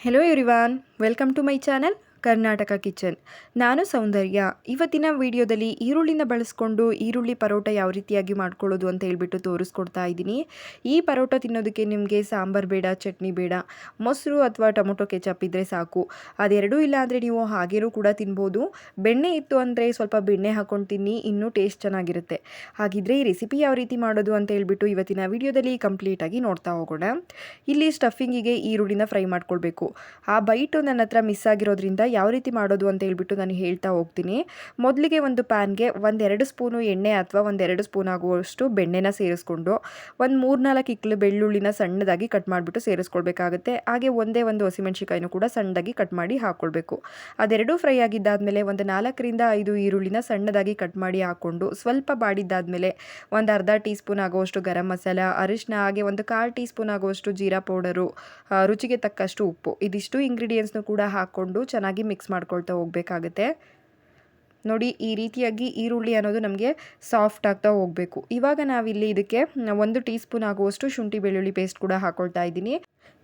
Hello everyone, welcome to my channel Karnataka kitchen. ನಾನು ಸೌಂದರ್ಯ. ಇವತ್ತಿನ ವಿಡಿಯೋದಲ್ಲಿ ಈರುಳ್ಳಿನ ಬಳಸ್ಕೊಂಡು ಈರುಳ್ಳಿ ಪರೋಟ ಯಾವ ರೀತಿಯಾಗಿ ಮಾಡ್ಕೊಳ್ಳೋದು ಅಂತ ಹೇಳ್ಬಿಟ್ಟು ತೋರಿಸ್ಕೊಡ್ತಾ ಇದ್ದೀನಿ. ಈ ಪರೋಟ ತಿನ್ನೋದಕ್ಕೆ ನಿಮಗೆ ಸಾಂಬಾರು ಬೇಡ, ಚಟ್ನಿ ಬೇಡ, ಮೊಸರು ಅಥವಾ ಟೊಮೊಟೊ ಕೆಚಪ್ ಇದ್ದರೆ ಸಾಕು. ಅದೆರಡೂ ಇಲ್ಲ ಅಂದರೆ ನೀವು ಹಾಗೇನೂ ಕೂಡ ತಿನ್ಬೋದು. ಬೆಣ್ಣೆ ಇತ್ತು ಅಂದರೆ ಸ್ವಲ್ಪ ಬೆಣ್ಣೆ ಹಾಕ್ಕೊಂಡು ತಿನ್ನಿ, ಇನ್ನೂ ಟೇಸ್ಟ್ ಚೆನ್ನಾಗಿರುತ್ತೆ. ಹಾಗಿದ್ರೆ ಈ ರೆಸಿಪಿ ಯಾವ ರೀತಿ ಮಾಡೋದು ಅಂತ ಹೇಳ್ಬಿಟ್ಟು ಇವತ್ತಿನ ವಿಡಿಯೋದಲ್ಲಿ ಕಂಪ್ಲೀಟಾಗಿ ನೋಡ್ತಾ ಹೋಗೋಣ. ಇಲ್ಲಿ ಸ್ಟಫಿಂಗಿಗೆ ಈರುಳ್ಳಿನ ಫ್ರೈ ಮಾಡ್ಕೊಳ್ಬೇಕು. ಆ ಬೈಟು ನನ್ನ ಹತ್ರ ಮಿಸ್ ಆಗಿರೋದ್ರಿಂದ ಯಾವ ರೀತಿ ಮಾಡೋದು ಅಂತ ಹೇಳ್ಬಿಟ್ಟು ನಾನು ಹೇಳ್ತಾ ಹೋಗ್ತೀನಿ. ಮೊದಲಿಗೆ ಒಂದು ಪ್ಯಾನ್ಗೆ 1-2 ಸ್ಪೂನು ಎಣ್ಣೆ ಅಥವಾ 1-2 ಸ್ಪೂನ್ ಆಗುವಷ್ಟು ಬೆಣ್ಣೆನ ಸೇರಿಸ್ಕೊಂಡು 3-4 ಇಕ್ಳು ಬೆಳ್ಳುಳ್ಳಿನ ಸಣ್ಣದಾಗಿ ಕಟ್ ಮಾಡಿಬಿಟ್ಟು ಸೇರಿಸ್ಕೊಳ್ಬೇಕಾಗುತ್ತೆ. ಹಾಗೆ ಒಂದು ಹಸಿಮೆಣಸಿಕಾಯಿನೂ ಕೂಡ ಸಣ್ಣದಾಗಿ ಕಟ್ ಮಾಡಿ ಹಾಕ್ಕೊಳ್ಬೇಕು. ಅದೆರಡೂ ಫ್ರೈ ಆಗಿದ್ದಾದಮೇಲೆ 4-5 ಈರುಳ್ಳಿನ ಸಣ್ಣದಾಗಿ ಕಟ್ ಮಾಡಿ ಹಾಕ್ಕೊಂಡು ಸ್ವಲ್ಪ ಬಾಡಿದ್ದಾದಮೇಲೆ ಅರ್ಧ ಟೀ ಸ್ಪೂನ್ ಆಗುವಷ್ಟು ಗರಂ ಮಸಾಲ, ಅರಿಶಿನ, ಹಾಗೆ 1/4 ಟೀ ಸ್ಪೂನ್ ಆಗುವಷ್ಟು ಜೀರಾ ಪೌಡರು, ರುಚಿಗೆ ತಕ್ಕಷ್ಟು ಉಪ್ಪು, ಇದಿಷ್ಟು ಇಂಗ್ರೀಡಿಯೆಂಟ್ಸ್ನು ಕೂಡ ಹಾಕ್ಕೊಂಡು ಚೆನ್ನಾಗಿ ಮಿಕ್ಸ್ ಮಾಡ್ಕೊಳ್ತಾ ಹೋಗಬೇಕಾಗುತ್ತೆ. ನೋಡಿ, ಈ ರೀತಿಯಾಗಿ ಈರುಳ್ಳಿ ಅನ್ನೋದು ನಮಗೆ ಸಾಫ್ಟ್ ಆಗ್ತಾ ಹೋಗಬೇಕು. ಇವಾಗ ನಾವಿಲ್ಲಿ ಇದಕ್ಕೆ 1 ಟೀ ಸ್ಪೂನ್ ಆಗುವಷ್ಟು ಶುಂಠಿ ಬೆಳ್ಳುಳ್ಳಿ ಪೇಸ್ಟ್ ಕೂಡ ಹಾಕ್ಕೊಳ್ತಾ ಇದ್ದೀನಿ.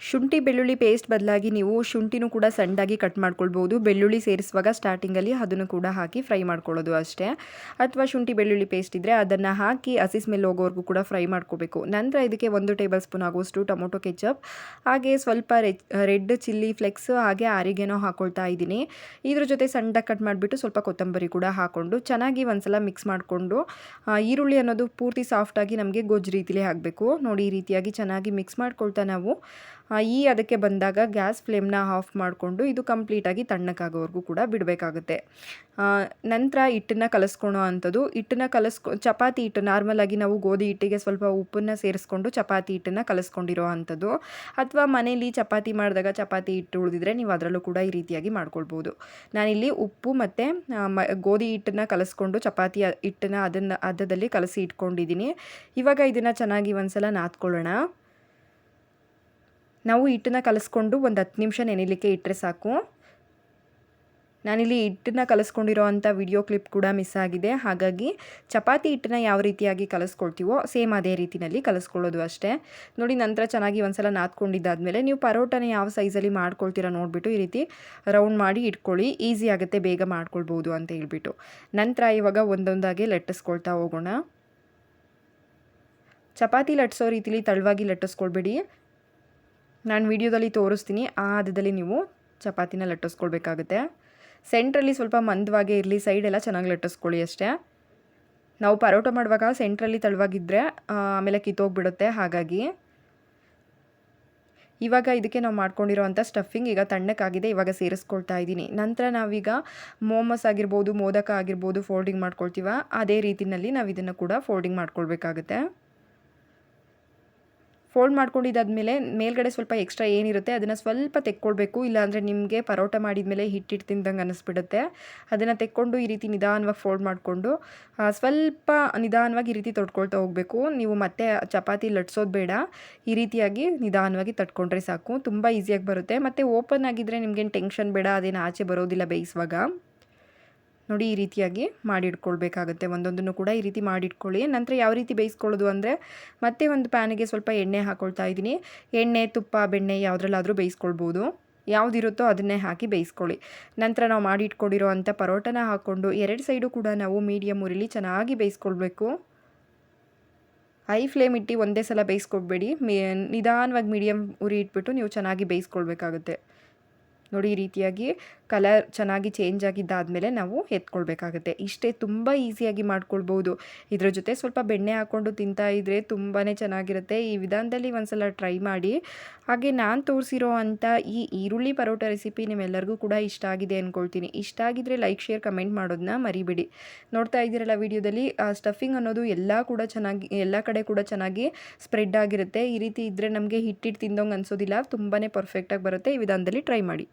ಶುಂಠಿ ಬೆಳ್ಳುಳ್ಳಿ ಪೇಸ್ಟ್ ಬದಲಾಗಿ ನೀವು ಶುಂಠಿನೂ ಕೂಡ ಸಣ್ಣದಾಗಿ ಕಟ್ ಮಾಡ್ಕೊಳ್ಬೋದು. ಬೆಳ್ಳುಳ್ಳಿ ಸೇರಿಸುವಾಗ ಸ್ಟಾರ್ಟಿಂಗಲ್ಲಿ ಅದನ್ನು ಕೂಡ ಹಾಕಿ ಫ್ರೈ ಮಾಡ್ಕೊಳ್ಳೋದು ಅಷ್ಟೇ. ಅಥವಾ ಶುಂಠಿ ಬೆಳ್ಳುಳ್ಳಿ ಪೇಸ್ಟ್ ಇದ್ದರೆ ಅದನ್ನು ಹಾಕಿ ಹಸಿ ಸ್ಮೆಲ್ ಹೋಗೋವರೆಗೂ ಕೂಡ ಫ್ರೈ ಮಾಡ್ಕೋಬೇಕು. ನಂತರ ಇದಕ್ಕೆ 1 ಟೇಬಲ್ ಸ್ಪೂನ್ ಆಗುವಷ್ಟು ಟೊಮೊಟೊ ಕೆಚಪ್, ಹಾಗೆ ಸ್ವಲ್ಪ ರೆಡ್ ಚಿಲ್ಲಿ ಫ್ಲೆಕ್ಸ್, ಹಾಗೆ ಆರಿಗೆನೋ ಹಾಕ್ಕೊಳ್ತಾ ಇದ್ದೀನಿ. ಇದ್ರ ಜೊತೆ ಸಣ್ಣದಾಗಿ ಕಟ್ ಮಾಡಿಬಿಟ್ಟು ಸ್ವಲ್ಪ ಕೊತ್ತಂಬರಿ ಕೂಡ ಹಾಕ್ಕೊಂಡು ಚೆನ್ನಾಗಿ ಒಂದ್ಸಲ ಮಿಕ್ಸ್ ಮಾಡಿಕೊಂಡು, ಈರುಳ್ಳಿ ಅನ್ನೋದು ಪೂರ್ತಿ ಸಾಫ್ಟಾಗಿ ನಮಗೆ ಗೊಜ್ಜು ರೀತಿಲೇ ಆಗಬೇಕು. ನೋಡಿ, ಈ ರೀತಿಯಾಗಿ ಚೆನ್ನಾಗಿ ಮಿಕ್ಸ್ ಮಾಡ್ಕೊಳ್ತಾ ನಾವು ಅದಕ್ಕೆ ಬಂದಾಗ ಗ್ಯಾಸ್ ಫ್ಲೇಮ್ನ ಆಫ್ ಮಾಡಿಕೊಂಡು ಇದು ಕಂಪ್ಲೀಟಾಗಿ ತಣ್ಣಕ್ಕಾಗೋವರೆಗೂ ಕೂಡ ಬಿಡಬೇಕಾಗುತ್ತೆ. ನಂತರ ಹಿಟ್ಟನ್ನು ಕಲಿಸ್ಕೊಳೋ ಅಂಥದ್ದು. ಚಪಾತಿ ಹಿಟ್ಟು, ನಾರ್ಮಲಾಗಿ ನಾವು ಗೋಧಿ ಹಿಟ್ಟಿಗೆ ಸ್ವಲ್ಪ ಉಪ್ಪನ್ನು ಸೇರಿಸ್ಕೊಂಡು ಚಪಾತಿ ಹಿಟ್ಟನ್ನು ಕಲಿಸ್ಕೊಂಡಿರೋ ಅಂಥದ್ದು, ಅಥವಾ ಮನೇಲಿ ಚಪಾತಿ ಮಾಡಿದಾಗ ಚಪಾತಿ ಹಿಟ್ಟು ಉಳಿದಿದ್ರೆ ನೀವು ಅದರಲ್ಲೂ ಕೂಡ ಈ ರೀತಿಯಾಗಿ ಮಾಡ್ಕೊಳ್ಬೋದು. ನಾನಿಲ್ಲಿ ಉಪ್ಪು ಮತ್ತು ಗೋಧಿ ಹಿಟ್ಟನ್ನು ಕಲಿಸ್ಕೊಂಡು ಚಪಾತಿ ಹಿಟ್ಟನ್ನು ಅದರಲ್ಲಿ ಕಲಸಿ ಇಟ್ಕೊಂಡಿದ್ದೀನಿ. ಇವಾಗ ಇದನ್ನು ಚೆನ್ನಾಗಿ ಒಂದ್ಸಲ ನಾದ್ಕೊಳ್ಳೋಣ. ನಾವು ಹಿಟ್ಟನ್ನು ಕಲಿಸ್ಕೊಂಡು 10 ನಿಮಿಷ ನೆನೆಯಲಿಕ್ಕೆ ಇಟ್ಟರೆ ಸಾಕು. ನಾನಿಲ್ಲಿ ಹಿಟ್ಟನ್ನು ಕಲಿಸ್ಕೊಂಡಿರೋ ಅಂಥ ವಿಡಿಯೋ ಕ್ಲಿಪ್ ಕೂಡ ಮಿಸ್ ಆಗಿದೆ. ಹಾಗಾಗಿ ಚಪಾತಿ ಹಿಟ್ಟನ್ನು ಯಾವ ರೀತಿಯಾಗಿ ಕಲಿಸ್ಕೊಳ್ತೀವೋ ಸೇಮ್ ಅದೇ ರೀತಿಯಲ್ಲಿ ಕಲಿಸ್ಕೊಳ್ಳೋದು ಅಷ್ಟೇ. ನೋಡಿ, ನಂತರ ಚೆನ್ನಾಗಿ ಒಂದ್ಸಲ ನಾದ್ಕೊಂಡಿದ್ದಾದಮೇಲೆ ನೀವು ಪರೋಟನ ಯಾವ ಸೈಜಲ್ಲಿ ಮಾಡ್ಕೊಳ್ತೀರಾ ನೋಡಿಬಿಟ್ಟು ಈ ರೀತಿ ರೌಂಡ್ ಮಾಡಿ ಇಟ್ಕೊಳ್ಳಿ. ಈಸಿ ಆಗುತ್ತೆ, ಬೇಗ ಮಾಡ್ಕೊಳ್ಬೋದು ಅಂತ ಹೇಳ್ಬಿಟ್ಟು. ನಂತರ ಇವಾಗ ಒಂದೊಂದಾಗಿ ಲಟ್ಟಿಸ್ಕೊಳ್ತಾ ಹೋಗೋಣ. ಚಪಾತಿ ಲಟ್ಟಿಸೋ ರೀತಿಲಿ ತಳವಾಗಿ ಲಟ್ಟಿಸ್ಕೊಳ್ಬೇಡಿ. ನಾನು ವಿಡಿಯೋದಲ್ಲಿ ತೋರಿಸ್ತೀನಿ, ಆ ಹದದಲ್ಲಿ ನೀವು ಚಪಾತಿನ ಲಟ್ಟಿಸ್ಕೊಳ್ಬೇಕಾಗುತ್ತೆ. ಸೆಂಟ್ರಲ್ಲಿ ಸ್ವಲ್ಪ ಮಂದವಾಗೇ ಇರಲಿ, ಸೈಡೆಲ್ಲ ಚೆನ್ನಾಗಿ ಲಟ್ಟಿಸ್ಕೊಳ್ಳಿ ಅಷ್ಟೇ. ನಾವು ಪರೋಟ ಮಾಡುವಾಗ ಸೆಂಟ್ರಲ್ಲಿ ತಳವಾಗಿದ್ದರೆ ಆಮೇಲೆ ಕಿತ್ತೋಗ್ಬಿಡುತ್ತೆ. ಹಾಗಾಗಿ ಇವಾಗ ಇದಕ್ಕೆ ನಾವು ಮಾಡ್ಕೊಂಡಿರೋವಂಥ ಸ್ಟಫಿಂಗ್ ಈಗ ತಣ್ಣಕ್ಕಾಗಿದೆ. ಇವಾಗ ಸೇರಿಸ್ಕೊಳ್ತಾ ಇದ್ದೀನಿ. ನಂತರ ನಾವೀಗ ಮೋಮೋಸ್ ಆಗಿರ್ಬೋದು, ಮೋದಕ ಆಗಿರ್ಬೋದು ಫೋಲ್ಡಿಂಗ್ ಮಾಡ್ಕೊಳ್ತೀವ, ಅದೇ ರೀತಿಯಲ್ಲಿ ನಾವು ಇದನ್ನು ಕೂಡ ಫೋಲ್ಡಿಂಗ್ ಮಾಡ್ಕೊಳ್ಬೇಕಾಗುತ್ತೆ. ಫೋಲ್ಡ್ ಮಾಡ್ಕೊಂಡಿದ್ದಾದಮೇಲೆ ಮೇಲ್ಗಡೆ ಸ್ವಲ್ಪ ಎಕ್ಸ್ಟ್ರಾ ಏನಿರುತ್ತೆ ಅದನ್ನು ಸ್ವಲ್ಪ ತೆಕ್ಕೊಳ್ಬೇಕು. ಇಲ್ಲಾಂದರೆ ನಿಮಗೆ ಪರೋಟ ಮಾಡಿದ ಮೇಲೆ ಹಿಟ್ಟು ತಿಂದಂಗೆ ಅನ್ನಿಸ್ಬಿಡುತ್ತೆ. ಅದನ್ನು ತೆಕ್ಕೊಂಡು ಈ ರೀತಿ ನಿಧಾನವಾಗಿ ಫೋಲ್ಡ್ ಮಾಡಿಕೊಂಡು ಸ್ವಲ್ಪ ನಿಧಾನವಾಗಿ ಈ ರೀತಿ ತೊಟ್ಕೊಳ್ತಾ ಹೋಗಬೇಕು. ನೀವು ಮತ್ತೆ ಚಪಾತಿ ಲಟ್ಸೋದು ಬೇಡ, ಈ ರೀತಿಯಾಗಿ ನಿಧಾನವಾಗಿ ತಟ್ಕೊಂಡ್ರೆ ಸಾಕು. ತುಂಬ ಈಸಿಯಾಗಿ ಬರುತ್ತೆ. ಮತ್ತು ಓಪನ್ ಆಗಿದ್ದರೆ ನಿಮಗೇನು ಟೆನ್ಷನ್ ಬೇಡ, ಅದೇನು ಆಚೆ ಬರೋದಿಲ್ಲ ಬೇಯಿಸುವಾಗ. ನೋಡಿ, ಈ ರೀತಿಯಾಗಿ ಮಾಡಿಟ್ಕೊಳ್ಬೇಕಾಗುತ್ತೆ. ಒಂದೊಂದನ್ನು ಕೂಡ ಈ ರೀತಿ ಮಾಡಿಟ್ಕೊಳ್ಳಿ. ನಂತರ ಯಾವ ರೀತಿ ಬೇಯಿಸ್ಕೊಳ್ಳೋದು ಅಂದರೆ, ಮತ್ತೆ ಒಂದು ಪ್ಯಾನಿಗೆ ಸ್ವಲ್ಪ ಎಣ್ಣೆ ಹಾಕ್ಕೊಳ್ತಾ ಇದ್ದೀನಿ. ಎಣ್ಣೆ, ತುಪ್ಪ, ಬೆಣ್ಣೆ ಯಾವುದ್ರಲ್ಲಾದರೂ ಬೇಯಿಸ್ಕೊಳ್ಬೋದು. ಯಾವುದಿರುತ್ತೋ ಅದನ್ನೇ ಹಾಕಿ ಬೇಯಿಸ್ಕೊಳ್ಳಿ. ನಂತರ ನಾವು ಮಾಡಿಟ್ಕೊಂಡಿರೋ ಅಂಥ ಪರೋಟನ ಹಾಕ್ಕೊಂಡು 2 ಸೈಡು ಕೂಡ ನಾವು ಮೀಡಿಯಮ್ ಉರಿಲಿ ಚೆನ್ನಾಗಿ ಬೇಯಿಸ್ಕೊಳ್ಬೇಕು. ಹೈ ಫ್ಲೇಮ್ ಇಟ್ಟು ಒಂದೇ ಸಲ ಬೇಯಿಸ್ಕೊಳ್ಬೇಡಿ. ನಿಧಾನವಾಗಿ ಮೀಡಿಯಮ್ ಉರಿ ಇಟ್ಬಿಟ್ಟು ನೀವು ಚೆನ್ನಾಗಿ ಬೇಯಿಸ್ಕೊಳ್ಬೇಕಾಗುತ್ತೆ. ನೋಡಿ, ಈ ರೀತಿಯಾಗಿ ಕಲರ್ ಚೆನ್ನಾಗಿ ಚೇಂಜ್ ಆಗಿದ್ದಾದಮೇಲೆ ನಾವು ಎತ್ಕೊಳ್ಬೇಕಾಗುತ್ತೆ. ಇಷ್ಟೇ, ತುಂಬ ಈಸಿಯಾಗಿ ಮಾಡ್ಕೊಳ್ಬೋದು. ಇದರ ಜೊತೆ ಸ್ವಲ್ಪ ಬೆಣ್ಣೆ ಹಾಕ್ಕೊಂಡು ತಿಂತಾ ಇದ್ದರೆ ತುಂಬಾ ಚೆನ್ನಾಗಿರುತ್ತೆ. ಈ ವಿಧಾನದಲ್ಲಿ ಒಂದ್ಸಲ ಟ್ರೈ ಮಾಡಿ. ಹಾಗೆ ನಾನು ತೋರಿಸಿರೋ ಅಂಥ ಈ ಈರುಳ್ಳಿ ಪರೋಟ ರೆಸಿಪಿ ನಿಮ್ಮೆಲ್ಲರಿಗೂ ಕೂಡ ಇಷ್ಟ ಆಗಿದೆ ಅಂದ್ಕೊಳ್ತೀನಿ. ಇಷ್ಟ ಆಗಿದ್ದರೆ ಲೈಕ್, ಶೇರ್, ಕಮೆಂಟ್ ಮಾಡೋದನ್ನ ಮರಿಬೇಡಿ. ನೋಡ್ತಾ ಇದ್ದೀರಲ್ಲ ವಿಡಿಯೋದಲ್ಲಿ ಸ್ಟಫಿಂಗ್ ಅನ್ನೋದು ಎಲ್ಲ ಕಡೆ ಕೂಡ ಚೆನ್ನಾಗಿ ಸ್ಪ್ರೆಡ್ ಆಗಿರುತ್ತೆ. ಈ ರೀತಿ ಇದ್ದರೆ ನಮಗೆ ಹಿಟ್ಟಿಟ್ಟು ತಿಂದೋಂಗೆ ಅನಿಸೋದಿಲ್ಲ, ತುಂಬಾ ಪರ್ಫೆಕ್ಟಾಗಿ ಬರುತ್ತೆ. ಈ ವಿಧಾನದಲ್ಲಿ ಟ್ರೈ ಮಾಡಿ.